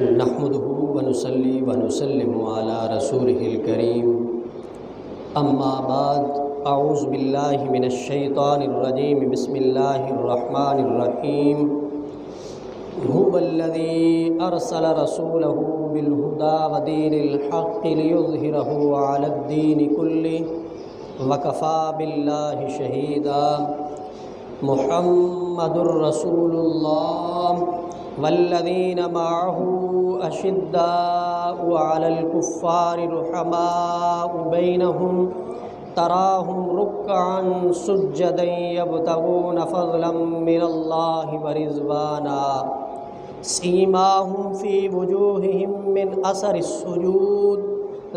نحمده ونصلي ونسلم على رسوله الكريم اما بعد اعوذ باللہ من الشیطان الرجیم بسم اللہ الرحمن الرحیم هو الذی ارسل رسوله بالهدى ودین الحق لیظہرہ علی الدین کلہ وکفى باللہ شہیدا محمد رسول اللہ والذین معه اشداء علی الکفار رحماء بینہم تراہم رکعا سجدا یبتغون فضلا من اللہ ورضوانا سیماہم فی وجوہہم من اثر السجود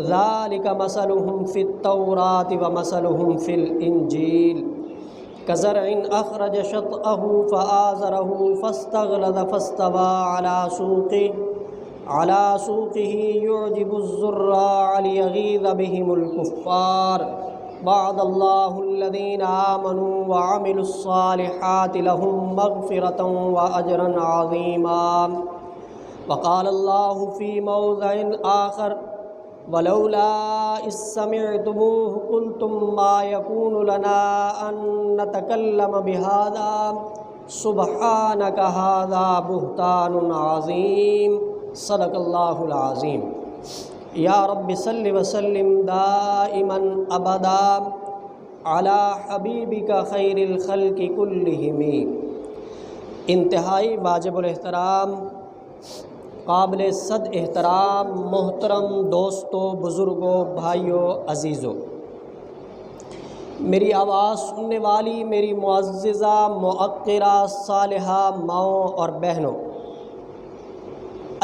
ذالک مثلہم فی التوراة ومثلہم فی الانجیل كزرع أخرج شطأه فآزره فاستغلظ فاستوى على سوقه يعجب الزراع ليغيظ بهم الكفار وعد الله الذين آمنوا وعملوا الصالحات لهم مغفرة وأجرا عظيما وقال الله في موضع آخر ولولا إذ سمعتموه قلتم ما يكون لنا أن نتكلم بهذا سبحانك هذا بهتان عظيم صدق الله العظيم یا رب صل وسلم دائما ابدا على حبیبك خیر الخلق كلهم۔ انتہائی واجب الاحترام، قابل صد احترام محترم دوستوں، بزرگوں، بھائیوں، عزیزوں، میری آواز سننے والی میری معززہ، موقرہ، صالحہ ماؤں اور بہنوں،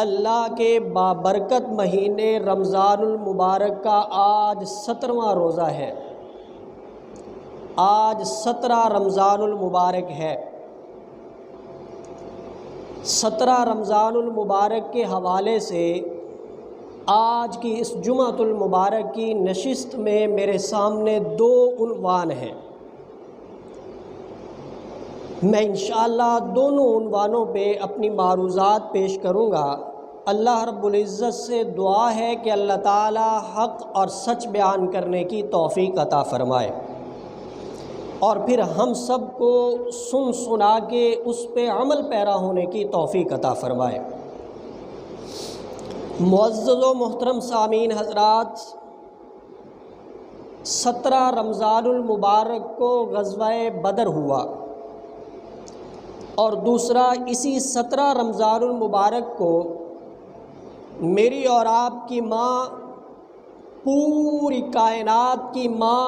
اللہ کے بابرکت مہینے رمضان المبارک کا آج 17واں روزہ ہے۔ آج 17 رمضان المبارک ہے۔ 17 رمضان المبارک کے حوالے سے آج کی اس جمعۃ المبارک کی نشست میں میرے سامنے 2 عنوان ہیں۔ میں انشاءاللہ دونوں عنوانوں پہ اپنی معروضات پیش کروں گا۔ اللہ رب العزت سے دعا ہے کہ اللہ تعالی حق اور سچ بیان کرنے کی توفیق عطا فرمائے، اور پھر ہم سب کو سن سنا کے اس پہ عمل پیرا ہونے کی توفیق عطا فرمائے۔ معزز و محترم سامعین حضرات، 17 رمضان المبارک کو غزوہ بدر ہوا، اور دوسرا اسی 17 رمضان المبارک کو میری اور آپ کی ماں، پوری کائنات کی ماں،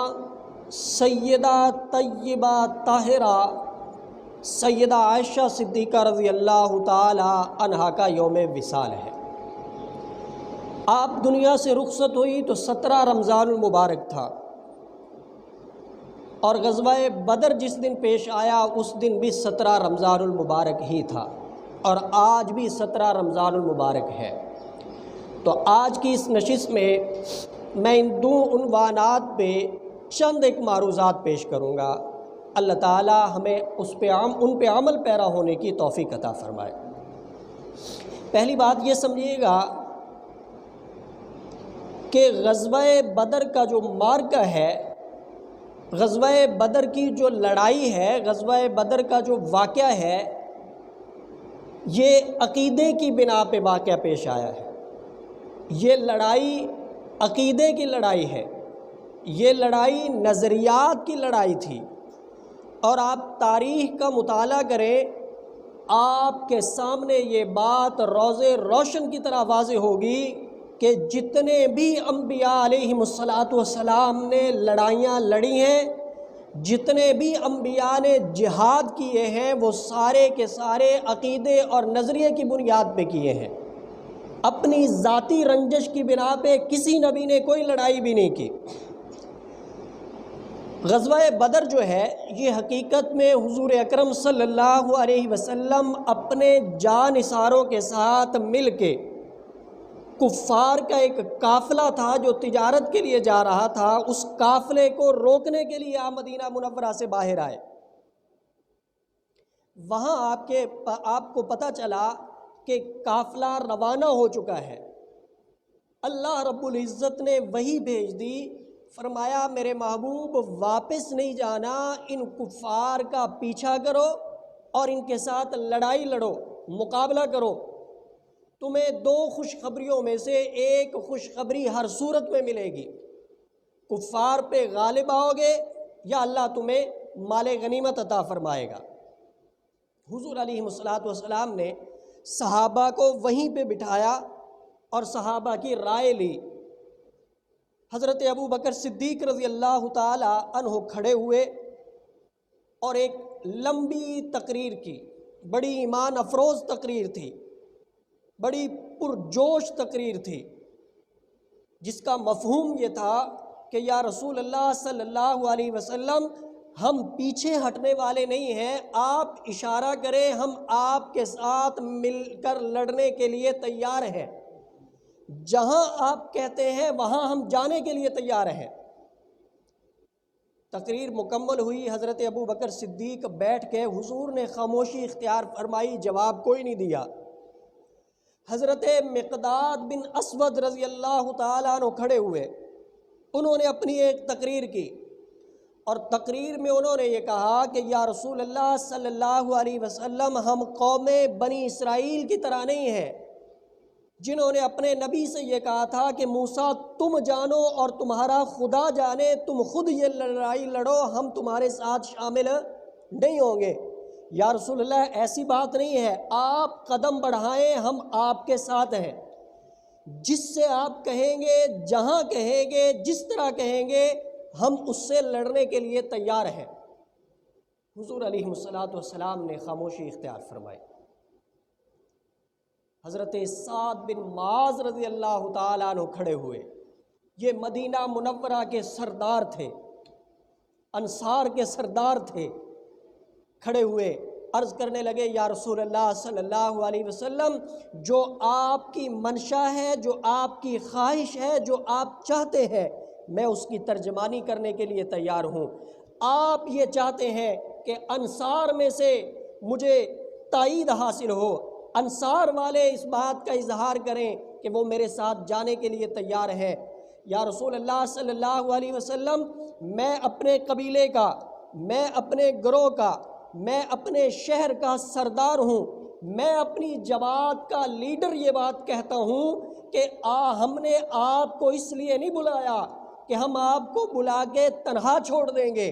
سیدہ طیبہ طاہرہ سیدہ عائشہ صدیقہ رضی اللہ تعالی عنہا کا یوم وصال ہے۔ آپ دنیا سے رخصت ہوئی تو 17 رمضان المبارک تھا، اور غزوہ بدر جس دن پیش آیا اس دن بھی 17 رمضان المبارک ہی تھا، اور آج بھی 17 رمضان المبارک ہے۔ تو آج کی اس نشست میں ان 2 عنوانات پہ چند ایک معروضات پیش کروں گا۔ اللہ تعالی ہمیں ان پہ عمل پیرا ہونے کی توفیق عطا فرمائے۔ پہلی بات یہ سمجھیے گا کہ غزوہ بدر کا جو معرکہ ہے، غزوہ بدر کی جو لڑائی ہے، غزوہ بدر کا جو واقعہ ہے، یہ عقیدے کی بنا پہ واقعہ پیش آیا ہے۔ یہ لڑائی عقیدے کی لڑائی ہے، یہ لڑائی نظریات کی لڑائی تھی، اور آپ تاریخ کا مطالعہ کریں، آپ کے سامنے یہ بات روزے روشن کی طرح واضح ہوگی کہ جتنے بھی انبیاء علیہم السلام نے لڑائیاں لڑی ہیں، جتنے بھی انبیاء نے جہاد کیے ہیں، وہ سارے کے سارے عقیدے اور نظریے کی بنیاد پہ کیے ہیں۔ اپنی ذاتی رنجش کی بنا پہ کسی نبی نے کوئی لڑائی بھی نہیں کی۔ غزوہ بدر جو ہے، یہ حقیقت میں حضور اکرم صلی اللہ علیہ وسلم اپنے جانثاروں کے ساتھ مل کے کفار کا ایک قافلہ تھا جو تجارت کے لیے جا رہا تھا، اس قافلے کو روکنے کے لیے آپ مدینہ منورہ سے باہر آئے۔ وہاں آپ کو پتہ چلا کہ قافلہ روانہ ہو چکا ہے، اللہ رب العزت نے وحی بھیج دی، فرمایا میرے محبوب واپس نہیں جانا، ان کفار کا پیچھا کرو اور ان کے ساتھ لڑائی لڑو، مقابلہ کرو۔ تمہیں دو خوشخبریوں میں سے ایک خوشخبری ہر صورت میں ملے گی، کفار پہ غالب آؤ گے یا اللہ تمہیں مال غنیمت عطا فرمائے گا۔ حضور علیہ الصلوۃ نے صحابہ کو وہیں پہ بٹھایا اور صحابہ کی رائے لی۔ حضرت ابو بکر صدیق رضی اللہ تعالی عنہ کھڑے ہوئے اور ایک لمبی تقریر کی، بڑی ایمان افروز تقریر تھی، بڑی پرجوش تقریر تھی، جس کا مفہوم یہ تھا کہ یا رسول اللہ صلی اللہ علیہ وسلم ہم پیچھے ہٹنے والے نہیں ہیں، آپ اشارہ کریں، ہم آپ کے ساتھ مل کر لڑنے کے لیے تیار ہیں، جہاں آپ کہتے ہیں وہاں ہم جانے کے لیے تیار ہیں۔ تقریر مکمل ہوئی، حضرت ابو بکر صدیق بیٹھ کے، حضور نے خاموشی اختیار فرمائی، جواب کوئی نہیں دیا۔ حضرت مقداد بن اسود رضی اللہ تعالیٰ عنہ کھڑے ہوئے، انہوں نے اپنی ایک تقریر کی اور تقریر میں انہوں نے یہ کہا کہ یا رسول اللہ صلی اللہ علیہ وسلم ہم قوم بنی اسرائیل کی طرح نہیں ہیں، جنہوں نے اپنے نبی سے یہ کہا تھا کہ موسیٰ تم جانو اور تمہارا خدا جانے، تم خود یہ لڑائی لڑو، ہم تمہارے ساتھ شامل نہیں ہوں گے۔ یا رسول اللہ ایسی بات نہیں ہے، آپ قدم بڑھائیں، ہم آپ کے ساتھ ہیں، جس سے آپ کہیں گے، جہاں کہیں گے، جس طرح کہیں گے، ہم اس سے لڑنے کے لیے تیار ہیں۔ حضور علیہ الصلوۃ نے خاموشی اختیار فرمائی۔ حضرت سعد بن معاذ رضی اللہ تعالیٰ عنہ کھڑے ہوئے، یہ مدینہ منورہ کے سردار تھے، انصار کے سردار تھے، کھڑے ہوئے عرض کرنے لگے یا رسول اللہ صلی اللہ علیہ وسلم جو آپ کی منشا ہے، جو آپ کی خواہش ہے، جو آپ چاہتے ہیں، میں اس کی ترجمانی کرنے کے لیے تیار ہوں۔ آپ یہ چاہتے ہیں کہ انصار میں سے مجھے تائید حاصل ہو، انصار والے اس بات کا اظہار کریں کہ وہ میرے ساتھ جانے کے لیے تیار ہیں۔ یا رسول اللہ صلی اللہ علیہ وسلم میں اپنے قبیلے کا، میں اپنے گروہ کا، میں اپنے شہر کا سردار ہوں، میں اپنی جماعت کا لیڈر یہ بات کہتا ہوں کہ ہم نے آپ کو اس لیے نہیں بلایا کہ ہم آپ کو بلا کے تنہا چھوڑ دیں گے،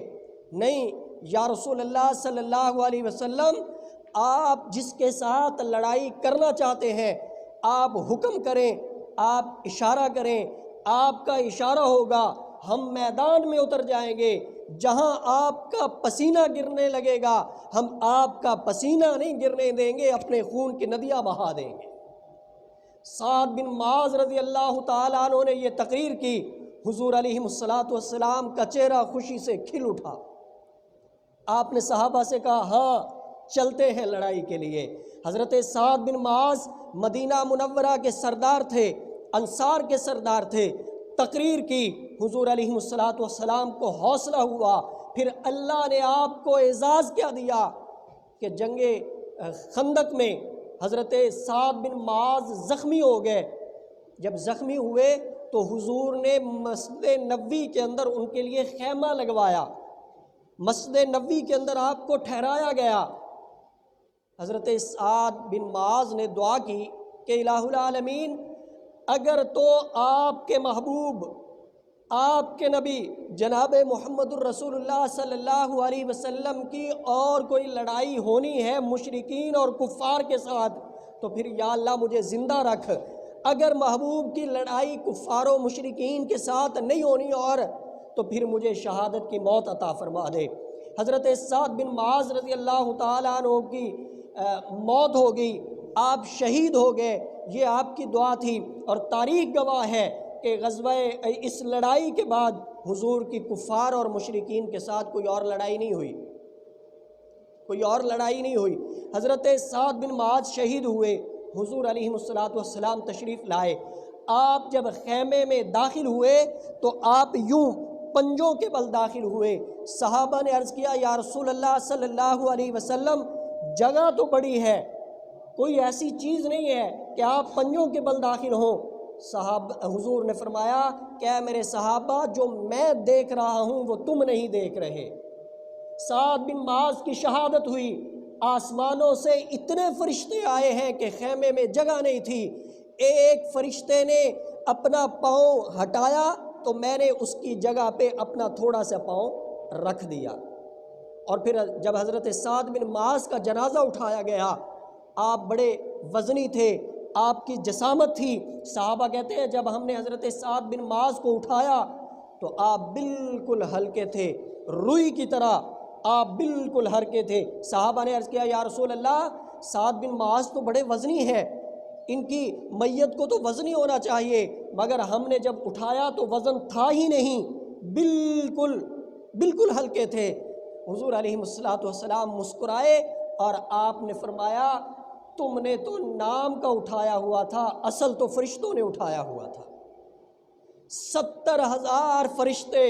نہیں یا رسول اللہ صلی اللہ علیہ وسلم آپ جس کے ساتھ لڑائی کرنا چاہتے ہیں آپ حکم کریں، آپ اشارہ کریں، آپ کا اشارہ ہوگا، ہم میدان میں اتر جائیں گے، جہاں آپ کا پسینہ گرنے لگے گا ہم آپ کا پسینہ نہیں گرنے دیں گے، اپنے خون کی ندیاں بہا دیں گے۔ سعد بن معاذ رضی اللہ تعالیٰ عنہ نے یہ تقریر کی، حضور علیہ الصلوۃ کا چہرہ خوشی سے کھل اٹھا۔ آپ نے صحابہ سے کہا ہاں چلتے ہیں لڑائی کے لیے۔ حضرت سعد بن معاذ مدینہ منورہ کے سردار تھے، انصار کے سردار تھے، تقریر کی، حضور علیہ الصلوۃ کو حوصلہ ہوا، پھر اللہ نے آپ کو اعزاز کیا دیا کہ جنگ خندق میں حضرت سعد بن معاذ زخمی ہو گئے۔ جب زخمی ہوئے تو حضور نے مسجد نبوی کے اندر ان کے لیے خیمہ لگوایا، مسجد نبوی کے اندر آپ کو ٹھہرایا گیا۔ حضرت سعد بن معاذ نے دعا کی کہ الہ العالمین اگر تو آپ کے محبوب، آپ کے نبی جناب محمد الرسول اللہ صلی اللہ علیہ وسلم کی اور کوئی لڑائی ہونی ہے مشرکین اور کفار کے ساتھ تو پھر یا اللہ مجھے زندہ رکھ، اگر محبوب کی لڑائی کفار و مشرکین کے ساتھ نہیں ہونی اور تو پھر مجھے شہادت کی موت عطا فرما دے۔ حضرت سعد بن معاذ رضی اللہ تعالیٰ عنہ کی موت ہو گئی، آپ شہید ہو گئے، یہ آپ کی دعا تھی، اور تاریخ گواہ ہے کہ غزوہ اس لڑائی کے بعد حضور کی کفار اور مشرکین کے ساتھ کوئی اور لڑائی نہیں ہوئی، کوئی اور لڑائی نہیں ہوئی۔ حضرت سعد بن معاذ شہید ہوئے، حضور علیہ الصلوۃ تشریف لائے، آپ جب خیمے میں داخل ہوئے تو آپ یوں پنجوں کے بل داخل ہوئے۔ صحابہ نے عرض کیا یا رسول اللہ صلی اللہ علیہ وسلم جگہ تو بڑی ہے کوئی ایسی چیز نہیں ہے کہ آپ پنجوں کے بل داخل ہوں۔ حضور نے فرمایا کہ اے میرے صحابہ، جو میں دیکھ رہا ہوں وہ تم نہیں دیکھ رہے۔ سعد بن معاذ کی شہادت ہوئی، آسمانوں سے اتنے فرشتے آئے ہیں کہ خیمے میں جگہ نہیں تھی۔ ایک فرشتے نے اپنا پاؤں ہٹایا تو میں نے اس کی جگہ پہ اپنا تھوڑا سا پاؤں رکھ دیا۔ اور پھر جب حضرت سعد بن معاذ کا جنازہ اٹھایا گیا، آپ بڑے وزنی تھے، آپ کی جسامت تھی۔ صحابہ کہتے ہیں جب ہم نے حضرت سعد بن معاذ کو اٹھایا تو آپ بالکل ہلکے تھے، روئی کی طرح آپ بالکل ہلکے تھے۔ صحابہ نے عرض کیا یا رسول اللہ، سعد بن معاذ تو بڑے وزنی ہیں، ان کی میت کو تو وزنی ہونا چاہیے، مگر ہم نے جب اٹھایا تو وزن تھا ہی نہیں، بالکل ہلکے تھے۔ حضور علیہ السلام مسکرائے اور آپ نے فرمایا تم نے تو نام کا اٹھایا ہوا تھا، اصل تو فرشتوں نے اٹھایا ہوا تھا۔ 70,000 فرشتے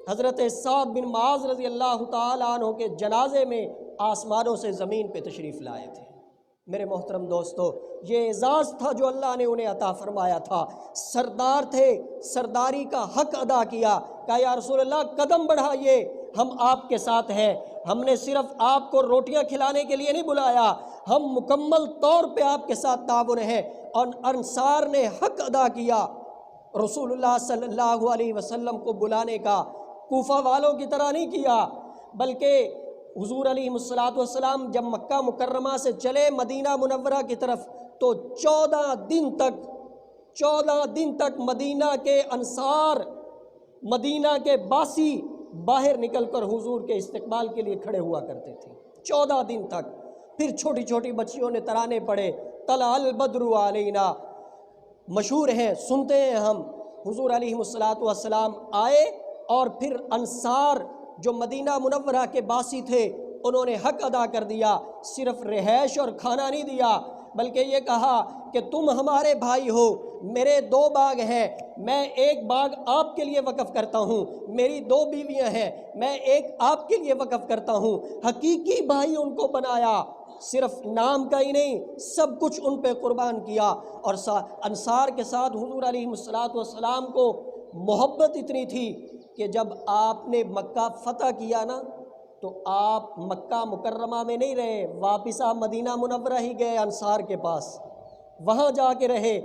حضرت سعد بن معاذ رضی اللہ تعالیٰ عنہ کے جنازے میں آسمانوں سے زمین پہ تشریف لائے تھے۔ میرے محترم دوستو، یہ اعزاز تھا جو اللہ نے انہیں عطا فرمایا تھا۔ سردار تھے، سرداری کا حق ادا کیا، کہا یا رسول اللہ قدم بڑھائیے، ہم آپ کے ساتھ ہیں، ہم نے صرف آپ کو روٹیاں کھلانے کے لیے نہیں بلایا، ہم مکمل طور پہ آپ کے ساتھ تعاون ہیں۔ اور انصار نے حق ادا کیا رسول اللہ صلی اللہ علیہ وسلم کو بلانے کا، کوفہ والوں کی طرح نہیں کیا، بلکہ حضور علیہ السلام جب مکہ مکرمہ سے چلے مدینہ منورہ کی طرف تو 14 دن تک مدینہ کے انصار، مدینہ کے باسی باہر نکل کر حضور کے استقبال کے لیے کھڑے ہوا کرتے تھے، 14 دن تک۔ پھر چھوٹی چھوٹی بچیوں نے ترانے پڑے، طلع البدر علینا، مشہور ہیں، سنتے ہیں ہم۔ حضور علیہ السلام آئے اور پھر انصار جو مدینہ منورہ کے باسی تھے انہوں نے حق ادا کر دیا، صرف رہائش اور کھانا نہیں دیا بلکہ یہ کہا کہ تم ہمارے بھائی ہو، میرے 2 باغ ہیں، میں ایک باغ آپ کے لیے وقف کرتا ہوں، میری 2 بیویاں ہیں، میں ایک آپ کے لیے وقف کرتا ہوں۔ حقیقی بھائی ان کو بنایا، صرف نام کا ہی نہیں، سب کچھ ان پہ قربان کیا۔ اور انصار کے ساتھ حضور علیہ السلام کو محبت اتنی تھی کہ جب آپ نے مکہ فتح کیا نا تو آپ مکہ مکرمہ میں نہیں رہے، واپس آپ مدینہ منورہ ہی گئے انصار کے پاس، وہاں جا کے رہے۔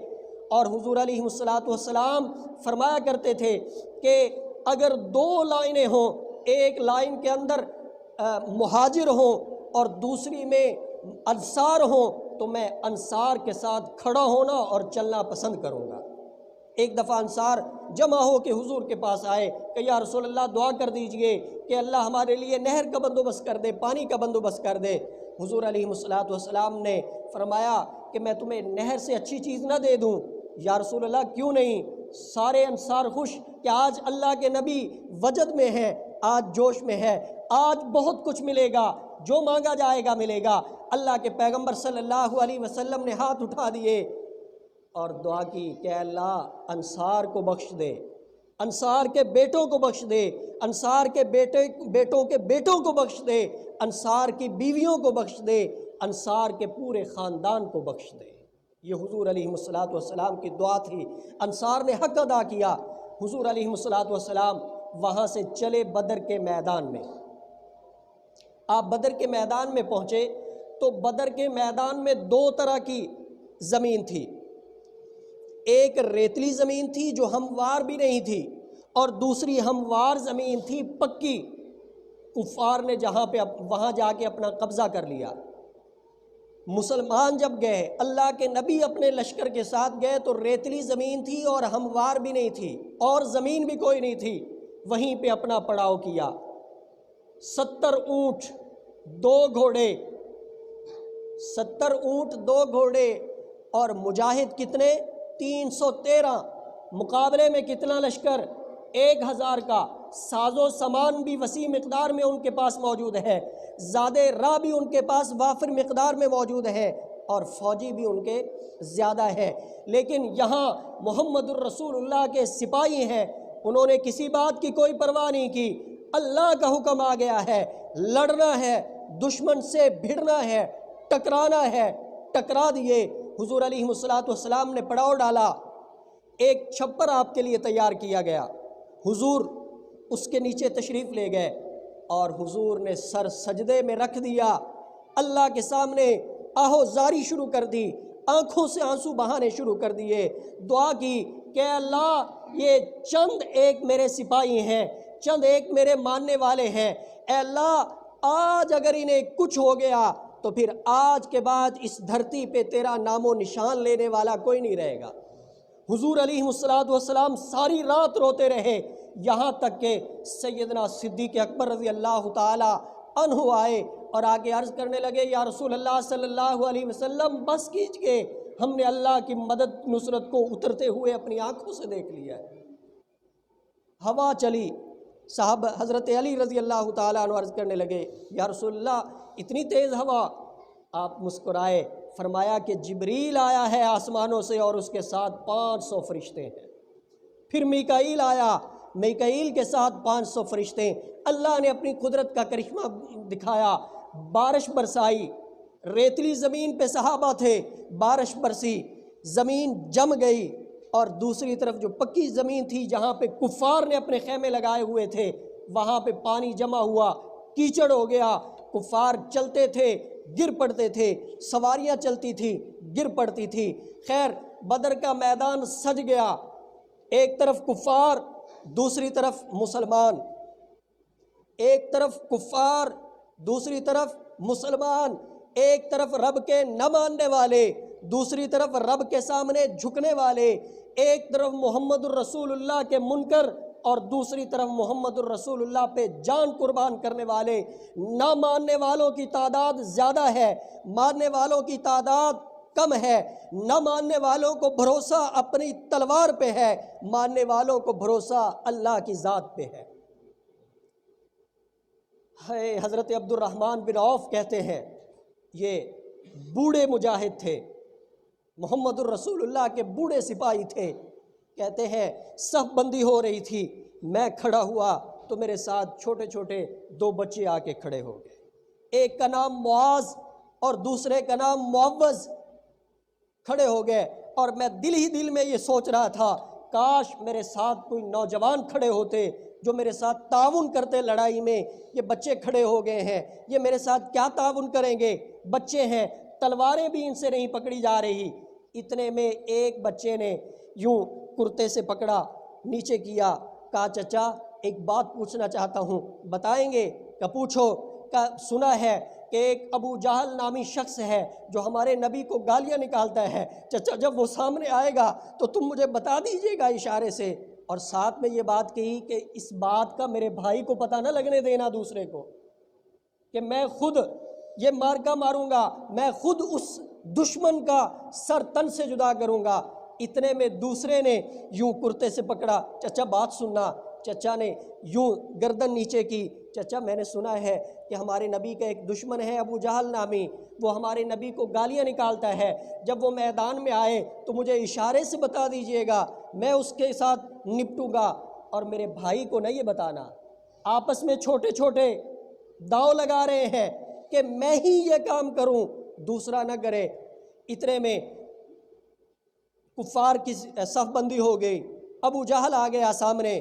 اور حضور علیہ السلام فرمایا کرتے تھے کہ اگر 2 لائنیں ہوں، ایک لائن کے اندر مہاجر ہوں اور دوسری میں انصار ہوں تو میں انصار کے ساتھ کھڑا ہونا اور چلنا پسند کروں گا۔ ایک دفعہ انصار جمع ہو کے حضور کے پاس آئے کہ یا رسول اللہ دعا کر دیجئے کہ اللہ ہمارے لیے نہر کا بندوبست کر دے، پانی کا بندوبست کر دے۔ حضور علیہ السلام نے فرمایا کہ میں تمہیں نہر سے اچھی چیز نہ دے دوں؟ یا رسول اللہ کیوں نہیں؟ سارے انصار خوش کہ آج اللہ کے نبی وجد میں ہے، آج جوش میں ہے، آج بہت کچھ ملے گا، جو مانگا جائے گا ملے گا۔ اللہ کے پیغمبر صلی اللہ علیہ وسلم نے ہاتھ اٹھا دیے اور دعا کی کہ اللہ انصار کو بخش دے، انصار کے بیٹوں کو بخش دے، انصار کے بیٹوں کے بیٹوں کو بخش دے، انصار کی بیویوں کو بخش دے، انصار کے پورے خاندان کو بخش دے۔ یہ حضور علیہ السلام کی دعا تھی۔ انصار نے حق ادا کیا۔ حضور علیہ السلام وہاں سے چلے بدر کے میدان میں۔ آپ بدر کے میدان میں پہنچے تو بدر کے میدان میں 2 طرح کی زمین تھی، ایک ریتلی زمین تھی جو ہموار بھی نہیں تھی اور دوسری ہموار زمین تھی پکی، کفار نے جہاں پہ وہاں جا کے اپنا قبضہ کر لیا۔ مسلمان جب گئے، اللہ کے نبی اپنے لشکر کے ساتھ گئے تو ریتلی زمین تھی اور ہموار بھی نہیں تھی اور زمین بھی کوئی نہیں تھی، وہیں پہ اپنا پڑاؤ کیا۔ 70 اونٹ 2 گھوڑے، 70 اونٹ 2 گھوڑے اور مجاہد کتنے؟ 313۔ مقابلے میں کتنا لشکر؟ 1000 کا۔ ساز و سامان بھی وسیع مقدار میں ان کے پاس موجود ہے، زادے راہ بھی ان کے پاس وافر مقدار میں موجود ہے اور فوجی بھی ان کے زیادہ ہے۔ لیکن یہاں محمد الرسول اللہ کے سپاہی ہیں، انہوں نے کسی بات کی کوئی پرواہ نہیں کی۔ اللہ کا حکم آ گیا ہے، لڑنا ہے، دشمن سے بھڑنا ہے، ٹکرانا ہے، ٹکرا دیے۔ حضور علیہ الصلوۃ نے پڑاؤ ڈالا، ایک چھپر آپ کے لیے تیار کیا گیا، حضور اس کے نیچے تشریف لے گئے اور حضور نے سر سجدے میں رکھ دیا، اللہ کے سامنے آہوزاری شروع کر دی، آنکھوں سے آنسو بہانے شروع کر دیے، دعا کی کہ اللہ یہ چند ایک میرے سپاہی ہیں، چند ایک میرے ماننے والے ہیں، اے اللہ آج اگر انہیں کچھ ہو گیا تو پھر آج کے بعد اس دھرتی پہ تیرا نام و نشان لینے والا کوئی نہیں رہے گا۔ حضور علیہ السلام ساری رات روتے رہے، یہاں تک کہ سیدنا صدیق اکبر رضی اللہ تعالی عنہ آئے اور آگے عرض کرنے لگے، یا رسول اللہ صلی اللہ علیہ وسلم بس کیجئے، ہم نے اللہ کی مدد نصرت کو اترتے ہوئے اپنی آنکھوں سے دیکھ لیا ہے۔ ہوا چلی، صاحب حضرت علی رضی اللہ تعالیٰ عنہ عرض کرنے لگے، یا رسول اللہ اتنی تیز ہوا؟ آپ مسکرائے، فرمایا کہ جبریل آیا ہے آسمانوں سے اور اس کے ساتھ 500 فرشتے ہیں۔ پھر میکائیل آیا، میکائیل کے ساتھ 500 فرشتے، اللہ نے اپنی قدرت کا کرشمہ دکھایا، بارش برسائی، ریتلی زمین پہ صحابہ تھے، بارش برسی، زمین جم گئی، اور دوسری طرف جو پکی زمین تھی جہاں پہ کفار نے اپنے خیمے لگائے ہوئے تھے وہاں پہ پانی جمع ہوا، کیچڑ ہو گیا، کفار چلتے تھے گر پڑتے تھے، سواریاں چلتی تھی گر پڑتی تھی۔ خیر بدر کا میدان سج گیا، ایک طرف کفار دوسری طرف مسلمان، ایک طرف کفار دوسری طرف مسلمان، ایک طرف رب کے نہ ماننے والے، دوسری طرف رب کے سامنے جھکنے والے، ایک طرف محمد الرسول اللہ کے منکر اور دوسری طرف محمد الرسول اللہ پہ جان قربان کرنے والے۔ نہ ماننے والوں کی تعداد زیادہ ہے، ماننے والوں کی تعداد کم ہے، نہ ماننے والوں کو بھروسہ اپنی تلوار پہ ہے، ماننے والوں کو بھروسہ اللہ کی ذات پہ ہے۔ حضرت عبد الرحمن بن عوف کہتے ہیں، یہ بوڑھے مجاہد تھے، محمد الرسول اللہ کے بوڑھے سپاہی تھے، کہتے ہیں صف بندی ہو رہی تھی، میں کھڑا ہوا تو میرے ساتھ چھوٹے چھوٹے 2 بچے آ کے کھڑے ہو گئے، ایک کا نام معاذ اور دوسرے کا نام معوذ، کھڑے ہو گئے، اور میں دل ہی دل میں یہ سوچ رہا تھا کاش میرے ساتھ کوئی نوجوان کھڑے ہوتے جو میرے ساتھ تعاون کرتے لڑائی میں۔ یہ بچے کھڑے ہو گئے ہیں، یہ میرے ساتھ کیا تعاون کریں گے؟ بچے ہیں، تلواریں بھی ان سے نہیں پکڑی جا رہی۔ اتنے میں ایک بچے نے یوں کرتے سے پکڑا، نیچے کیا، کہا چچا ایک بات پوچھنا چاہتا ہوں، بتائیں گے؟ کہ پوچھو۔ کہ سنا ہے کہ ایک ابو جہل نامی شخص ہے جو ہمارے نبی کو گالیاں نکالتا ہے، چچا جب وہ سامنے آئے گا تو تم مجھے بتا دیجئے گا اشارے سے، اور ساتھ میں یہ بات کہی کہ اس بات کا میرے بھائی کو پتہ نہ لگنے دینا دوسرے کو، کہ میں خود یہ مارکا ماروں گا، میں خود اس دشمن کا سر تن سے جدا کروں گا۔ اتنے میں دوسرے نے یوں کرتے سے پکڑا، چچا بات سننا۔ چچا نے یوں گردن نیچے کی، چچا میں نے سنا ہے کہ ہمارے نبی کا ایک دشمن ہے ابو جہل نامی، وہ ہمارے نبی کو گالیاں نکالتا ہے، جب وہ میدان میں آئے تو مجھے اشارے سے بتا دیجئے گا، میں اس کے ساتھ نپٹوں گا، اور میرے بھائی کو نہ یہ بتانا۔ آپس میں چھوٹے چھوٹے داؤ لگا رہے ہیں کہ میں ہی یہ کام کروں، دوسرا نہ کرے۔ اتنے میں کفار کی صف بندی ہو گئی، ابو جہل آ گیا سامنے۔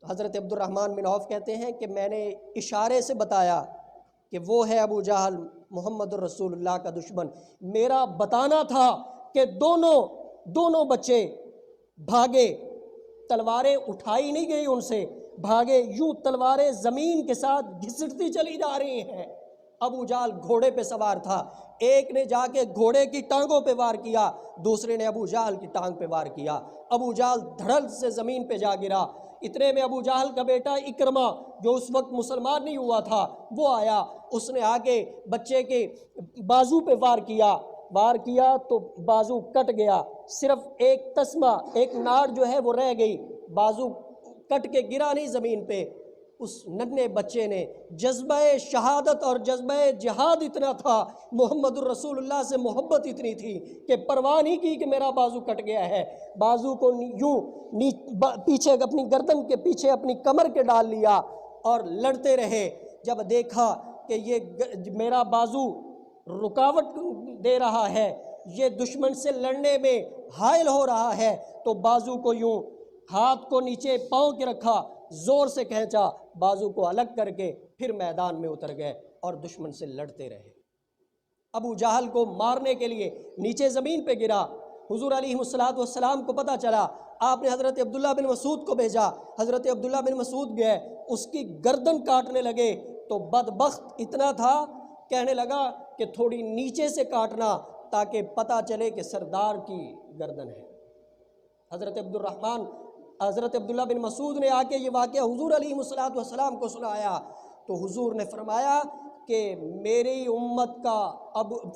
حضرت عبد الرحمن بن عوف کہتے ہیں کہ میں نے اشارے سے بتایا کہ وہ ہے ابو جہل محمد الرسول اللہ کا دشمن۔ میرا بتانا تھا کہ دونوں بچے بھاگے، تلواریں اٹھائی نہیں گئی ان سے، بھاگے، یوں تلواریں زمین کے ساتھ گھسٹتی چلی جا رہی ہیں۔ ابو جہل گھوڑے پہ سوار تھا، ایک نے جا کے گھوڑے کی ٹانگوں پہ وار کیا، دوسرے نے ابو جہل کی ٹانگ پہ وار کیا، ابو جہل دھڑل سے زمین پہ جا گرا۔ اتنے میں ابو جہل کا بیٹا اکرمہ جو اس وقت مسلمان نہیں ہوا تھا وہ آیا، اس نے آگے بچے کے بازو پہ وار کیا تو بازو کٹ گیا، صرف ایک تسمہ، ایک ناڑ جو ہے وہ رہ گئی، بازو کٹ کے گرا نہیں زمین پہ۔ اس ننھے بچے نے جذبہ شہادت اور جذبہ جہاد اتنا تھا، محمد الرسول اللہ سے محبت اتنی تھی کہ پرواہ نہیں کی کہ میرا بازو کٹ گیا ہے، بازو کو یوں پیچھے اپنی گردن کے پیچھے اپنی کمر کے ڈال لیا اور لڑتے رہے۔ جب دیکھا کہ یہ میرا بازو رکاوٹ دے رہا ہے، یہ دشمن سے لڑنے میں حائل ہو رہا ہے، تو بازو کو یوں ہاتھ کو نیچے پاؤں کے رکھا، زور سے کھینچا، بازو کو الگ کر کے پھر میدان میں اتر گئے اور دشمن سے لڑتے رہے۔ ابو جہل کو مارنے کے لیے نیچے زمین پہ گرا، حضور علیہ السلام کو پتہ چلا، آپ نے حضرت عبداللہ بن مسعود کو بھیجا، حضرت عبداللہ بن مسعود گئے، اس کی گردن کاٹنے لگے تو بدبخت اتنا تھا، کہنے لگا کہ تھوڑی نیچے سے کاٹنا تاکہ پتہ چلے کہ سردار کی گردن ہے۔ حضرت عبداللہ بن مسعود نے آ کے یہ واقعہ حضور علیہ السلام کو سنایا تو حضور نے فرمایا کہ میری امت کا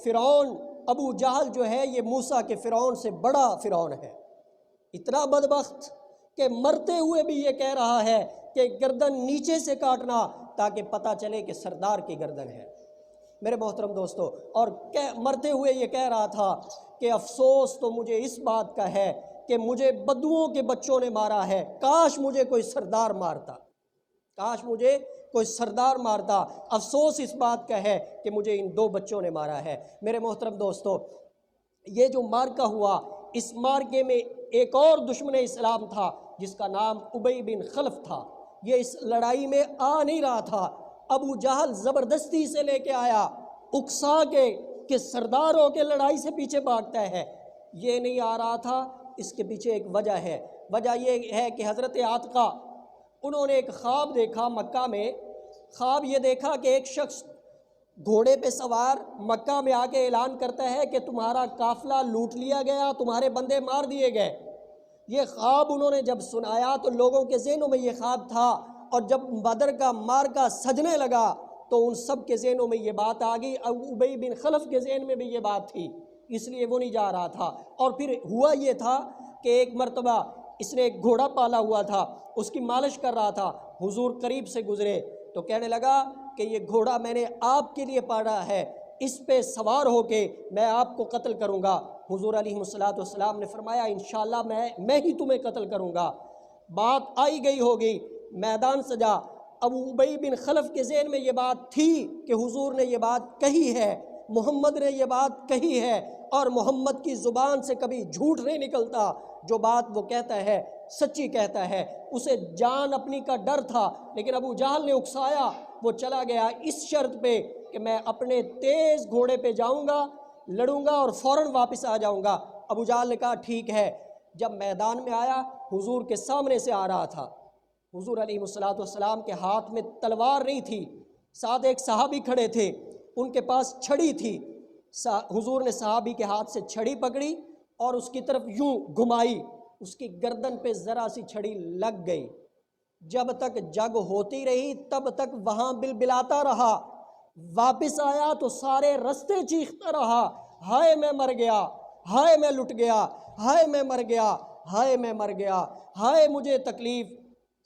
فرعون ابو جہل جو ہے یہ موسیٰ کے فرعون سے بڑا فرعون ہے، اتنا بدبخت کہ مرتے ہوئے بھی یہ کہہ رہا ہے کہ گردن نیچے سے کاٹنا تاکہ پتہ چلے کہ سردار کی گردن ہے۔ میرے محترم دوستو، اور مرتے ہوئے یہ کہہ رہا تھا کہ افسوس تو مجھے اس بات کا ہے کہ مجھے بدوؤں کے بچوں نے مارا ہے، کاش مجھے کوئی سردار مارتا، کاش مجھے کوئی سردار مارتا، افسوس اس بات کا ہے کہ مجھے ان دو بچوں نے مارا ہے۔ میرے محترم دوستو، یہ جو مارکہ ہوا، اس مارکے میں ایک اور دشمن اسلام تھا جس کا نام ابی بن خلف تھا، یہ اس لڑائی میں آ نہیں رہا تھا، ابو جہل زبردستی سے لے کے آیا، اکسا کے کہ سرداروں کے لڑائی سے پیچھے بھاگتا ہے، یہ نہیں آ رہا تھا، اس کے پیچھے ایک وجہ ہے، وجہ یہ ہے کہ حضرت عاتقہ انہوں نے ایک خواب دیکھا مکہ میں، خواب یہ دیکھا کہ ایک شخص گھوڑے پہ سوار مکہ میں آ کے اعلان کرتا ہے کہ تمہارا قافلہ لوٹ لیا گیا، تمہارے بندے مار دیے گئے۔ یہ خواب انہوں نے جب سنایا تو لوگوں کے ذہنوں میں یہ خواب تھا، اور جب بدر کا مارکہ سجنے لگا تو ان سب کے ذہنوں میں یہ بات آ گئی، ابی بن خلف کے ذہن میں بھی یہ بات تھی، اس لیے وہ نہیں جا رہا تھا۔ اور پھر ہوا یہ تھا کہ ایک مرتبہ اس نے ایک گھوڑا پالا ہوا تھا، اس کی مالش کر رہا تھا، حضور قریب سے گزرے تو کہنے لگا کہ یہ گھوڑا میں نے آپ کے لیے پالا ہے، اس پہ سوار ہو کے میں آپ کو قتل کروں گا۔ حضور علیہ السلام نے فرمایا انشاءاللہ میں ہی تمہیں قتل کروں گا۔ بات آئی گئی ہوگی، میدان سجا، ابی بن خلف کے ذہن میں یہ بات تھی کہ حضور نے یہ بات کہی ہے، محمد نے یہ بات کہی ہے، اور محمد کی زبان سے کبھی جھوٹ نہیں نکلتا، جو بات وہ کہتا ہے سچی کہتا ہے۔ اسے جان اپنی کا ڈر تھا، لیکن ابو جہل نے اکسایا، وہ چلا گیا اس شرط پہ کہ میں اپنے تیز گھوڑے پہ جاؤں گا، لڑوں گا اور فوراً واپس آ جاؤں گا۔ ابو جہل نے کہا ٹھیک ہے۔ جب میدان میں آیا، حضور کے سامنے سے آ رہا تھا، حضور علیہ السلام کے ہاتھ میں تلوار نہیں تھی، ساتھ ایک صحابی کھڑے تھے، ان کے پاس چھڑی تھی، حضور نے صحابی کے ہاتھ سے چھڑی پکڑی اور اس کی طرف یوں گھمائی، اس کی گردن پہ ذرا سی چھڑی لگ گئی، جب تک جنگ ہوتی رہی تب تک وہاں بلبلاتا رہا، واپس آیا تو سارے رستے چیختا رہا، ہائے میں مر گیا، ہائے میں لٹ گیا، ہائے میں مر گیا، ہائے میں مر گیا، ہائے مجھے تکلیف۔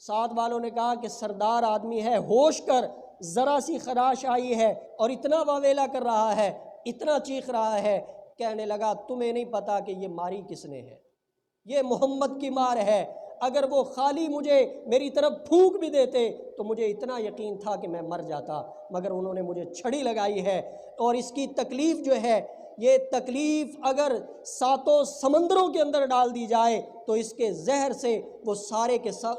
ساتھ والوں نے کہا کہ سردار آدمی ہے، ہوش کر، ذرا سی خراش آئی ہے اور اتنا واویلا کر رہا ہے، اتنا چیخ رہا ہے۔ کہنے لگا تمہیں نہیں پتا کہ یہ ماری کس نے ہے، یہ محمد کی مار ہے، اگر وہ خالی مجھے میری طرف پھونک بھی دیتے تو مجھے اتنا یقین تھا کہ میں مر جاتا، مگر انہوں نے مجھے چھڑی لگائی ہے، اور اس کی تکلیف جو ہے، یہ تکلیف اگر ساتوں سمندروں کے اندر ڈال دی جائے تو اس کے زہر سے وہ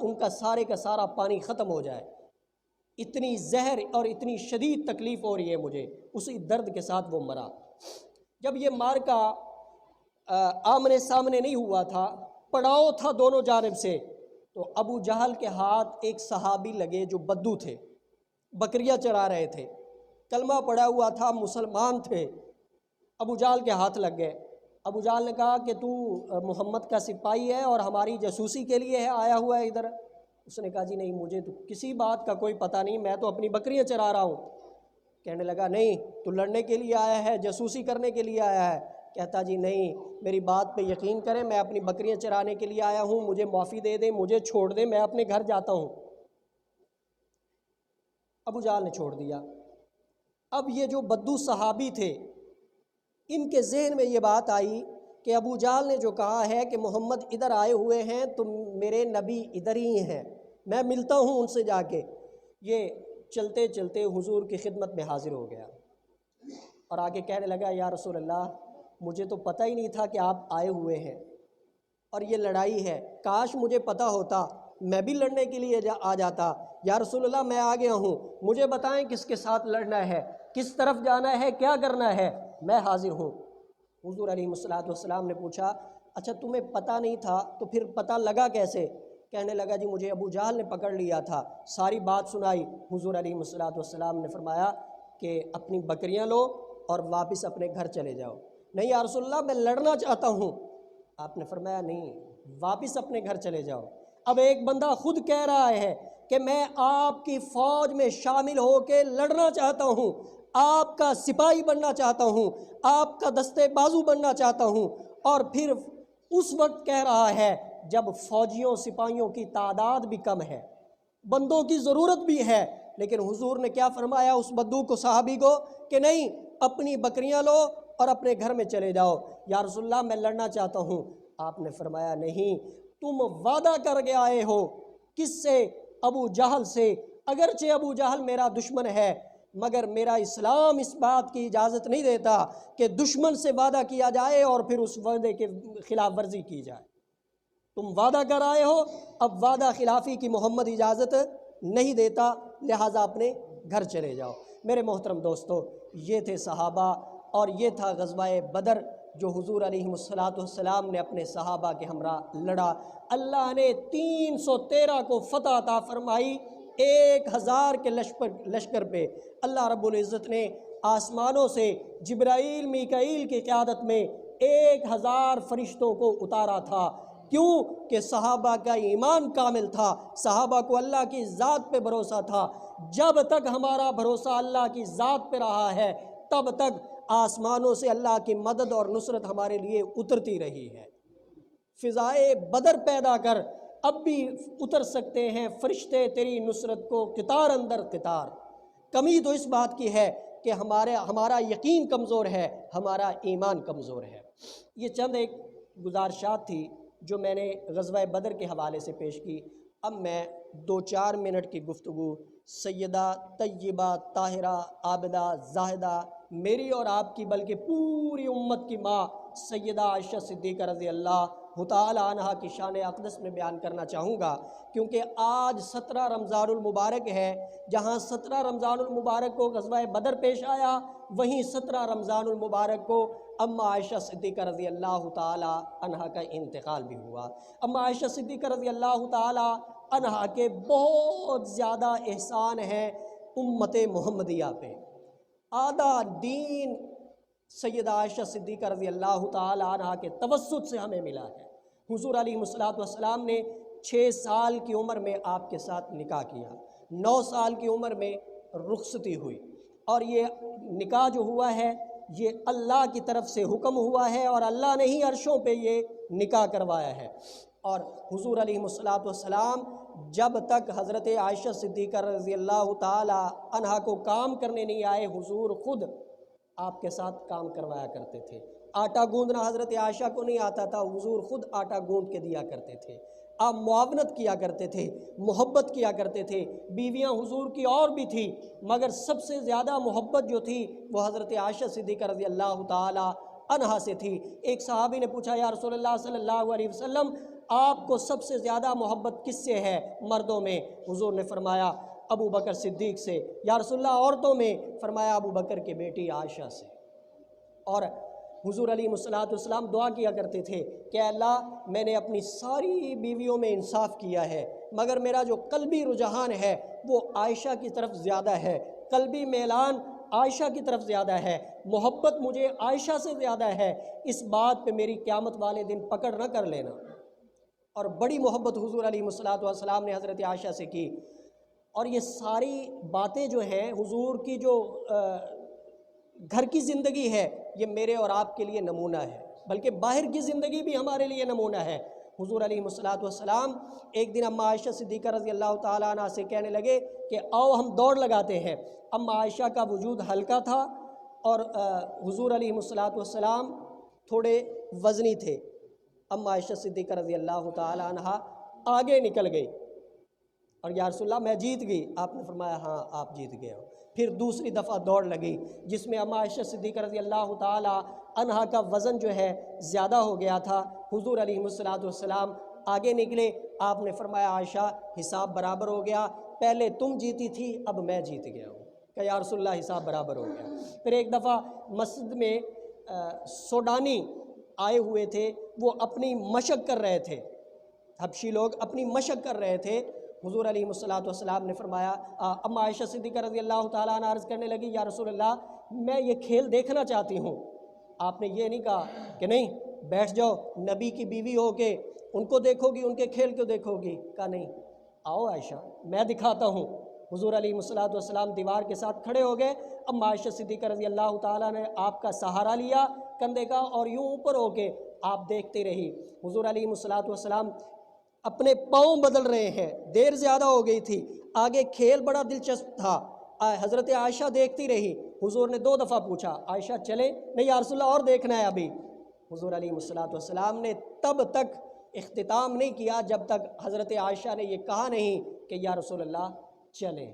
ان کا سارے کا سارا پانی ختم ہو جائے، اتنی زہر اور اتنی شدید تکلیف ہو رہی ہے مجھے۔ اسی درد کے ساتھ وہ مرا۔ جب یہ مارکہ آمنے سامنے نہیں ہوا تھا، پڑاؤ تھا دونوں جانب سے، تو ابو جہل کے ہاتھ ایک صحابی لگے جو بدو تھے، بکریاں چرا رہے تھے، کلمہ پڑا ہوا تھا، مسلمان تھے، ابو جہل کے ہاتھ لگ گئے۔ ابو جہل نے کہا کہ تو محمد کا سپاہی ہے اور ہماری جاسوسی کے لیے آیا ہوا ہے ادھر؟ اس نے کہا جی نہیں، مجھے تو کسی بات کا کوئی پتہ نہیں، میں تو اپنی بکریاں چرا رہا ہوں۔ کہنے لگا نہیں، تو لڑنے کے لیے آیا ہے، جاسوسی کرنے کے لیے آیا ہے؟ کہتا جی نہیں، میری بات پہ یقین کریں، میں اپنی بکریاں چرانے کے لیے آیا ہوں، مجھے معافی دے دیں، مجھے چھوڑ دیں، میں اپنے گھر جاتا ہوں۔ ابو جہل نے چھوڑ دیا۔ اب یہ جو بدو صحابی تھے، ان کے ذہن میں یہ بات آئی کہ ابو جہل نے جو کہا ہے کہ محمد ادھر آئے ہوئے ہیں تو میرے نبی ادھر ہی ہیں، میں ملتا ہوں ان سے جا کے۔ یہ چلتے چلتے حضور کی خدمت میں حاضر ہو گیا اور آگے کہنے لگا یا رسول اللہ مجھے تو پتہ ہی نہیں تھا کہ آپ آئے ہوئے ہیں اور یہ لڑائی ہے، کاش مجھے پتہ ہوتا میں بھی لڑنے کے لیے آ جاتا۔ یا رسول اللہ میں آ گیا ہوں، مجھے بتائیں کس کے ساتھ لڑنا ہے، کس طرف جانا ہے، کیا کرنا ہے، میں حاضر ہوں۔ حضور علیہ الصلوۃ نے پوچھا اچھا تمہیں پتہ نہیں تھا تو پھر پتہ لگا کیسے؟ کہنے لگا جی مجھے ابو جہل نے پکڑ لیا تھا، ساری بات سنائی۔ حضور علیہ الصلوۃ نے فرمایا کہ اپنی بکریاں لو اور واپس اپنے گھر چلے جاؤ۔ نہیں یا رسول اللہ میں لڑنا چاہتا ہوں۔ آپ نے فرمایا نہیں، واپس اپنے گھر چلے جاؤ۔ اب ایک بندہ خود کہہ رہا ہے کہ میں آپ کی فوج میں شامل ہو کے لڑنا چاہتا ہوں، آپ کا سپاہی بننا چاہتا ہوں، آپ کا دستے بازو بننا چاہتا ہوں، اور پھر اس وقت کہہ رہا ہے جب فوجیوں سپاہیوں کی تعداد بھی کم ہے، بندوں کی ضرورت بھی ہے، لیکن حضور نے کیا فرمایا اس بدو کو، صحابی کو، کہ نہیں اپنی بکریاں لو اور اپنے گھر میں چلے جاؤ۔ یا رسول اللہ میں لڑنا چاہتا ہوں۔ آپ نے فرمایا نہیں، تم وعدہ کر کے آئے ہو، کس سے؟ ابو جہل سے۔ اگرچہ ابو جہل میرا دشمن ہے مگر میرا اسلام اس بات کی اجازت نہیں دیتا کہ دشمن سے وعدہ کیا جائے اور پھر اس وعدے کے خلاف ورزی کی جائے۔ تم وعدہ کر آئے ہو، اب وعدہ خلافی کی محمد اجازت نہیں دیتا، لہٰذا اپنے گھر چلے جاؤ۔ میرے محترم دوستو، یہ تھے صحابہ اور یہ تھا غزوہ بدر جو حضور علیہ الصلوۃ نے اپنے صحابہ کے ہمراہ لڑا۔ اللہ نے 313 کو فتح عطا فرمائی 1000 کے لشکر پہ۔ اللہ رب العزت نے آسمانوں سے جبرائیل میکائیل کی قیادت میں 1000 فرشتوں کو اتارا تھا۔ کیوں؟ کہ صحابہ کا ایمان کامل تھا، صحابہ کو اللہ کی ذات پہ بھروسہ تھا۔ جب تک ہمارا بھروسہ اللہ کی ذات پہ رہا ہے تب تک آسمانوں سے اللہ کی مدد اور نصرت ہمارے لیے اترتی رہی ہے۔ فضائے بدر پیدا کر، اب بھی اتر سکتے ہیں فرشتے تیری نصرت کو قطار اندر قطار۔ کمی تو اس بات کی ہے کہ ہمارا یقین کمزور ہے، ہمارا ایمان کمزور ہے۔ یہ چند ایک گزارشات تھی جو میں نے غزوہ بدر کے حوالے سے پیش کی۔ اب میں 2-4 منٹ کی گفتگو سیدہ طیبہ طاہرہ عابدہ زاہدہ، میری اور آپ کی بلکہ پوری امت کی ماں سیدہ عائشہ صدیقہ رضی اللہ تعالی عنہا کی شان اقدس میں بیان کرنا چاہوں گا، کیونکہ آج 17 رمضان المبارک ہے۔ جہاں 17 رمضان المبارک کو غزوہ بدر پیش آیا، وہیں 17 رمضان المبارک کو اما عائشہ صدیقہ رضی اللہ تعالی عنہا کا انتقال بھی ہوا۔ اما عائشہ صدیقہ رضی اللہ تعالی عنہا کے بہت زیادہ احسان ہیں امت محمدیہ پہ۔ آدھا دین سیدہ عائشہ صدیقہ رضی اللہ تعالی عنہا کے توسط سے ہمیں ملا ہے۔ حضور علیہ الصلوۃ نے 6 سال کی عمر میں آپ کے ساتھ نکاح کیا، 9 سال کی عمر میں رخصتی ہوئی، اور یہ نکاح جو ہوا ہے یہ اللہ کی طرف سے حکم ہوا ہے اور اللہ نے ہی عرشوں پہ یہ نکاح کروایا ہے۔ اور حضور علیہ الصلوۃ جب تک حضرت عائشہ صدیقہ رضی اللہ تعالی عنہا کو کام کرنے نہیں آئے، حضور خود آپ کے ساتھ کام کروایا کرتے تھے۔ آٹا گوندنا حضرت عائشہ کو نہیں آتا تھا، حضور خود آٹا گوند کے دیا کرتے تھے۔ آپ معاونت کیا کرتے تھے، محبت کیا کرتے تھے۔ بیویاں حضور کی اور بھی تھی مگر سب سے زیادہ محبت جو تھی وہ حضرت عائشہ صدیقہ رضی اللہ تعالی عنہا سے تھی۔ ایک صحابی نے پوچھا یا رسول اللہ صلی اللہ علیہ وسلم آپ کو سب سے زیادہ محبت کس سے ہے مردوں میں؟ حضور نے فرمایا ابو بکر صدیق سے۔ یا رسول اللہ عورتوں میں؟ فرمایا ابو بکر کی بیٹی عائشہ سے۔ اور حضور علیہ الصلوۃ دعا کیا کرتے تھے کہ اللہ میں نے اپنی ساری بیویوں میں انصاف کیا ہے مگر میرا جو قلبی رجحان ہے وہ عائشہ کی طرف زیادہ ہے، قلبی میلان عائشہ کی طرف زیادہ ہے، محبت مجھے عائشہ سے زیادہ ہے، اس بات پہ میری قیامت والے دن پکڑ نہ کر لینا۔ اور بڑی محبت حضور علیہ الصلوۃ نے حضرت عائشہ سے کی۔ اور یہ ساری باتیں جو ہیں حضور کی جو گھر کی زندگی ہے یہ میرے اور آپ کے لیے نمونہ ہے، بلکہ باہر کی زندگی بھی ہمارے لیے نمونہ ہے۔ حضور علیہ الصلوۃ ایک دن اما عائشہ صدیقہ رضی اللہ تعالیٰ عنہ سے کہنے لگے کہ آؤ ہم دوڑ لگاتے ہیں۔ اما عائشہ کا وجود ہلکا تھا اور حضور علیہ الصلوۃ تھوڑے وزنی تھے۔ اما عائشہ صدیقہ رضی اللہ تعالیٰ عنہ آگے نکل گئی اور یا رسول اللہ میں جیت گئی. آپ نے فرمایا ہاں آپ جیت گئے ہو. پھر دوسری دفعہ دوڑ لگی جس میں اما عائشہ صدیقہ رضی اللہ تعالی عنہا کا وزن جو ہے زیادہ ہو گیا تھا. حضور علیہ السلام آگے نکلے. آپ نے فرمایا عائشہ حساب برابر ہو گیا, پہلے تم جیتی تھی اب میں جیت گیا ہوں. کہ یا رسول اللہ حساب برابر ہو گیا. پھر ایک دفعہ مسجد میں سوڈانی آئے ہوئے تھے, وہ اپنی مشق کر رہے تھے, حبشی لوگ اپنی مشق کر رہے تھے. حضور علیہ السلام نے فرمایا, اما عائشہ صدیقہ رضی اللہ تعالیٰ عنہ عرض کرنے لگی یا رسول اللہ میں یہ کھیل دیکھنا چاہتی ہوں. آپ نے یہ نہیں کہا کہ نہیں بیٹھ جاؤ, نبی کی بیوی ہو کے ان کو دیکھو گی, ان کے کھیل کو دیکھو گی. کہا نہیں, آؤ عائشہ میں دکھاتا ہوں. حضور علیہ السلام دیوار کے ساتھ کھڑے ہو گئے. اما عائشہ صدیقہ رضی اللہ تعالیٰ نے آپ کا سہارا لیا کندھے کا اور یوں اوپر ہو کے آپ دیکھتے رہی. حضور علیہ السلام اپنے پاؤں بدل رہے ہیں, دیر زیادہ ہو گئی تھی, آگے کھیل بڑا دلچسپ تھا. حضرت عائشہ دیکھتی رہی. حضور نے 2 دفعہ پوچھا عائشہ چلے, نہیں یا رسول اللہ اور دیکھنا ہے ابھی. حضور علیہ السلام نے تب تک اختتام نہیں کیا جب تک حضرت عائشہ نے یہ کہا نہیں کہ یا رسول اللہ چلیں.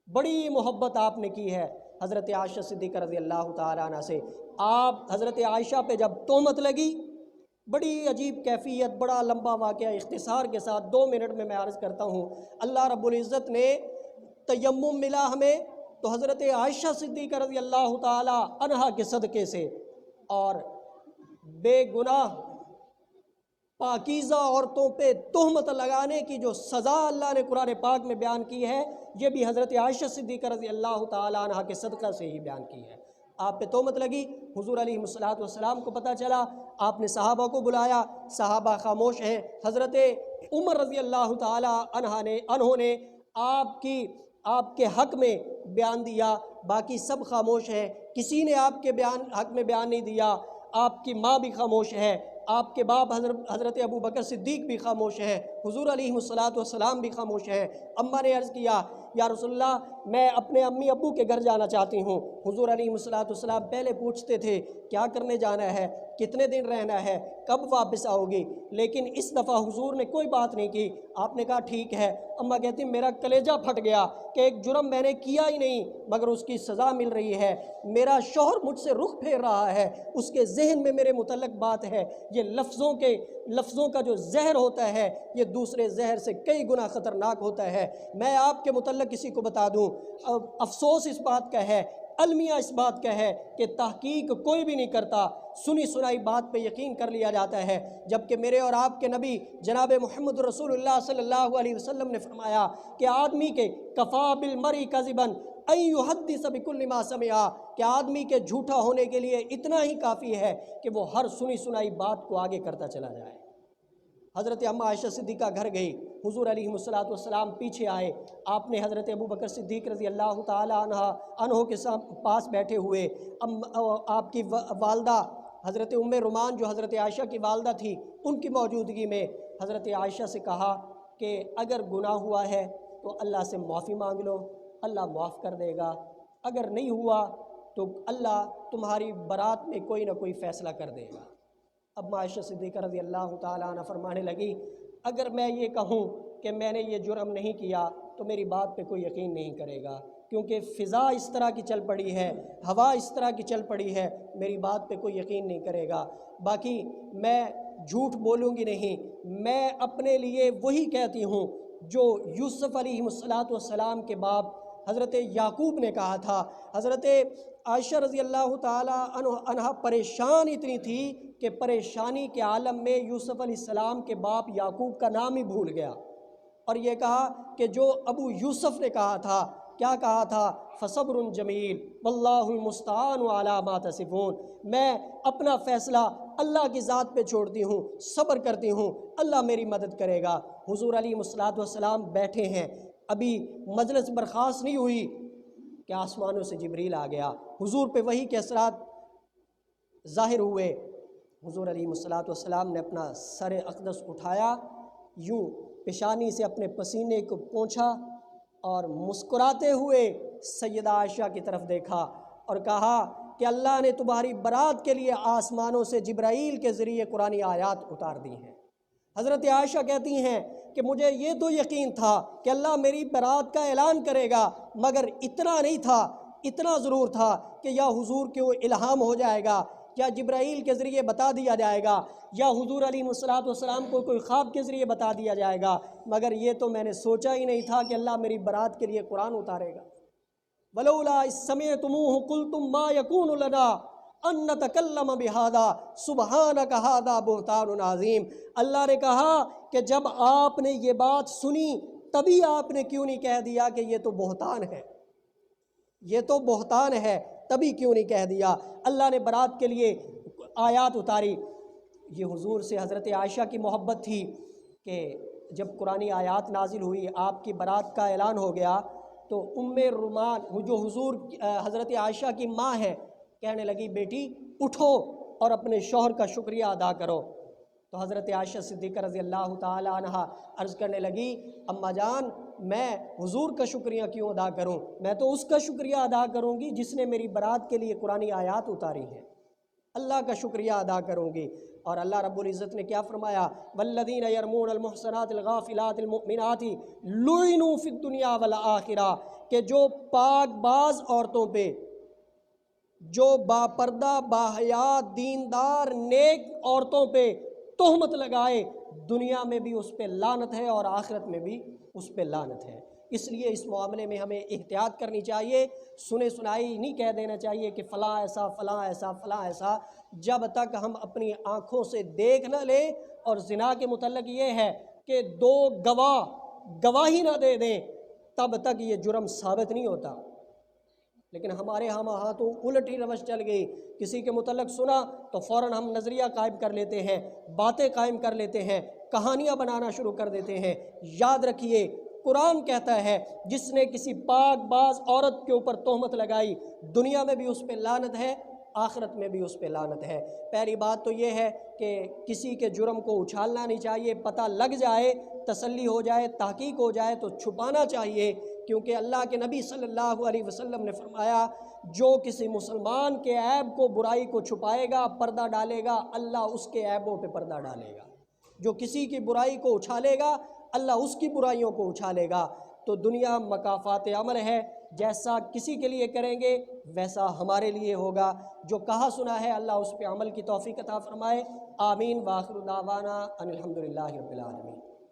بڑی محبت آپ نے کی ہے حضرت عائشہ صدیقہ رضی اللہ تعالیٰ عنہ سے. آپ حضرت عائشہ پہ جب تہمت لگی, بڑی عجیب کیفیت, بڑا لمبا واقعہ, اختصار کے ساتھ 2 منٹ میں عرض کرتا ہوں. اللہ رب العزت نے تیمم ملا ہمیں تو حضرت عائشہ صدیقہ رضی اللہ تعالی عنہا کے صدقے سے, اور بے گناہ پاکیزہ عورتوں پہ تہمت لگانے کی جو سزا اللہ نے قرآن پاک میں بیان کی ہے, یہ بھی حضرت عائشہ صدیقہ رضی اللہ تعالی عنہا کے صدقہ سے ہی بیان کی ہے. آپ پہ تہمت لگی, حضور علیہ السلام کو پتہ چلا, آپ نے صحابہ کو بلایا, صحابہ خاموش ہیں. حضرت عمر رضی اللہ تعالی عنہ نے آپ کے حق میں بیان دیا, باقی سب خاموش ہیں, کسی نے آپ کے حق میں بیان نہیں دیا. آپ کی ماں بھی خاموش ہے, آپ کے باپ حضرت ابو بکر صدیق بھی خاموش ہیں, حضور علیہ السلام بھی خاموش ہیں. اماں نے عرض کیا یا رسول اللہ میں اپنے امی ابو کے گھر جانا چاہتی ہوں. حضور علیہ السلام پہلے پوچھتے تھے کیا کرنے جانا ہے, کتنے دن رہنا ہے, کب واپس آؤ گی, لیکن اس دفعہ حضور نے کوئی بات نہیں کی. آپ نے کہا ٹھیک ہے. اماں کہتی میرا کلیجہ پھٹ گیا کہ ایک جرم میں نے کیا ہی نہیں مگر اس کی سزا مل رہی ہے. میرا شوہر مجھ سے رخ پھیر رہا ہے, اس کے ذہن میں میرے متعلق بات ہے. یہ لفظوں کا جو زہر ہوتا ہے یہ دوسرے زہر سے کئی گنا خطرناک ہوتا ہے. میں آپ کے متعلق کسی کو بتا دوں, افسوس اس بات کا ہے, المیہ اس بات کا ہے کہ تحقیق کوئی بھی نہیں کرتا, سنی سنائی بات پہ یقین کر لیا جاتا ہے. جبکہ میرے اور آپ کے نبی جناب محمد رسول اللہ صلی اللہ علیہ وسلم نے فرمایا کہ آدمی کے کفا بالمرء کذبا ان یحدث بکل ما سمع, کہ آدمی کے جھوٹا ہونے کے لیے اتنا ہی کافی ہے کہ وہ ہر سنی سنائی بات کو آگے کرتا چلا جائے. حضرت اما عائشہ صدیقہ گھر گئی, حضور علیہ السلام پیچھے آئے. آپ نے حضرت ابو بکر صدیق رضی اللہ تعالی عنہ کے پاس بیٹھے ہوئے آپ کی والدہ حضرت ام رومان جو حضرت عائشہ کی والدہ تھی ان کی موجودگی میں حضرت عائشہ سے کہا کہ اگر گناہ ہوا ہے تو اللہ سے معافی مانگ لو, اللہ معاف کر دے گا, اگر نہیں ہوا تو اللہ تمہاری برات میں کوئی نہ کوئی فیصلہ کر دے گا. اب عائشہ صدیقہ رضی اللہ تعالیٰ عنہ فرمانے لگی اگر میں یہ کہوں کہ میں نے یہ جرم نہیں کیا تو میری بات پہ کوئی یقین نہیں کرے گا, کیونکہ فضا اس طرح کی چل پڑی ہے, ہوا اس طرح کی چل پڑی ہے, میری بات پہ کوئی یقین نہیں کرے گا. باقی میں جھوٹ بولوں گی نہیں, میں اپنے لیے وہی کہتی ہوں جو یوسف علیہ السلام کے باپ حضرت یعقوب نے کہا تھا. حضرت عائشہ رضی اللہ تعالی عنہا پریشان اتنی تھی کہ پریشانی کے عالم میں یوسف علیہ السلام کے باپ یعقوب کا نام ہی بھول گیا, اور یہ کہا کہ جو ابو یوسف نے کہا تھا, کیا کہا تھا, فصبر جمیل واللہ المستعان علی ما تصفون, میں اپنا فیصلہ اللہ کی ذات پہ چھوڑتی ہوں, صبر کرتی ہوں, اللہ میری مدد کرے گا. حضور علیہ السلام بیٹھے ہیں, ابھی مجلس برخاست نہیں ہوئی کہ آسمانوں سے جبریل آ گیا, حضور پہ وحی کے اثرات ظاہر ہوئے. حضور علیہ السلام نے اپنا سر اقدس اٹھایا, یوں پیشانی سے اپنے پسینے کو پونچھا اور مسکراتے ہوئے سیدہ عائشہ کی طرف دیکھا اور کہا کہ اللہ نے تمہاری برات کے لیے آسمانوں سے جبرائیل کے ذریعے قرآنی آیات اتار دی ہیں. حضرت عائشہ کہتی ہیں کہ مجھے یہ تو یقین تھا کہ اللہ میری برات کا اعلان کرے گا، مگر اتنا نہیں تھا، اتنا ضرور تھا کہ یا حضور کو الہام ہو جائے گا، یا جبرائیل کے ذریعے بتا دیا جائے گا، یا حضور علیہ الصلوۃ والسلام کو کوئی خواب کے ذریعے بتا دیا جائے گا، مگر یہ تو میں نے سوچا ہی نہیں تھا کہ اللہ میری برات کے لیے قرآن اتارے گا۔ وَلَوْلَا إِذْ سَمِعْتُمُوهُ قُلْتُم مَّا يَكُونُ لَنَا أَن نَّتَكَلَّمَ بِهَٰذَا سُبْحَانَكَ هَٰذَا بُهْتَانٌ عَظِيمٌ۔ اللہ نے کہا کہ جب آپ نے یہ بات سنی تبھی آپ نے کیوں نہیں کہہ دیا کہ یہ تو بہتان ہے، یہ تو بہتان ہے، تبھی کیوں نہیں کہہ دیا؟ اللہ نے برات کے لیے آیات اتاری۔ یہ حضور سے حضرت عائشہ کی محبت تھی کہ جب قرآنی آیات نازل ہوئی، آپ کی برات کا اعلان ہو گیا، تو ام رومان جو حضور حضرت عائشہ کی ماں ہے کہنے لگی بیٹی اٹھو اور اپنے شوہر کا شکریہ ادا کرو۔ تو حضرت عائشہ صدیقہ رضی اللہ تعالی عنہ عرض کرنے لگی اماں جان میں حضور کا شکریہ کیوں ادا کروں، میں تو اس کا شکریہ ادا کروں گی جس نے میری برات کے لیے قرآنی آیات اتاری ہیں، اللہ کا شکریہ ادا کروں گی۔ اور اللہ رب العزت نے کیا فرمایا؟ والذین یرمون المحصنات الغافلات المؤمنات لعنوا فی الدنیا والآخرہ، کہ جو پاک باز عورتوں پہ، جو با پردہ باحیا دیندار نیک عورتوں پہ تہمت لگائے، دنیا میں بھی اس پہ لعنت ہے اور آخرت میں بھی اس پہ لعنت ہے۔ اس لیے اس معاملے میں ہمیں احتیاط کرنی چاہیے، سنے سنائی نہیں کہہ دینا چاہیے کہ فلاں ایسا فلاں ایسا فلاں ایسا، جب تک ہم اپنی آنکھوں سے دیکھ نہ لیں۔ اور زنا کے متعلق یہ ہے کہ دو گواہی نہ دے دیں تب تک یہ جرم ثابت نہیں ہوتا۔ لیکن ہمارے ہاں تو الٹ ہی روش چل گئی، کسی کے متعلق سنا تو فوراً ہم نظریہ قائم کر لیتے ہیں، باتیں قائم کر لیتے ہیں، کہانیاں بنانا شروع کر دیتے ہیں۔ یاد رکھیے قرآن کہتا ہے جس نے کسی پاک باز عورت کے اوپر تہمت لگائی، دنیا میں بھی اس پہ لعنت ہے، آخرت میں بھی اس پہ لعنت ہے۔ پہلی بات تو یہ ہے کہ کسی کے جرم کو اچھالنا نہیں چاہیے، پتہ لگ جائے، تسلی ہو جائے، تحقیق ہو جائے تو چھپانا چاہیے، کیونکہ اللہ کے نبی صلی اللہ علیہ وسلم نے فرمایا جو کسی مسلمان کے عیب کو، برائی کو چھپائے گا، پردہ ڈالے گا، اللہ اس کے عیبوں پہ پردہ ڈالے گا۔ جو کسی کی برائی کو اچھالے گا، اللہ اس کی برائیوں کو اچھالے گا۔ تو دنیا مکافات عمل ہے، جیسا کسی کے لیے کریں گے ویسا ہمارے لیے ہوگا۔ جو کہا سنا ہے اللہ اس پہ عمل کی توفیق عطا فرمائے۔ آمین۔ وآخر دعوانا ان الحمدللہ رب العالمین۔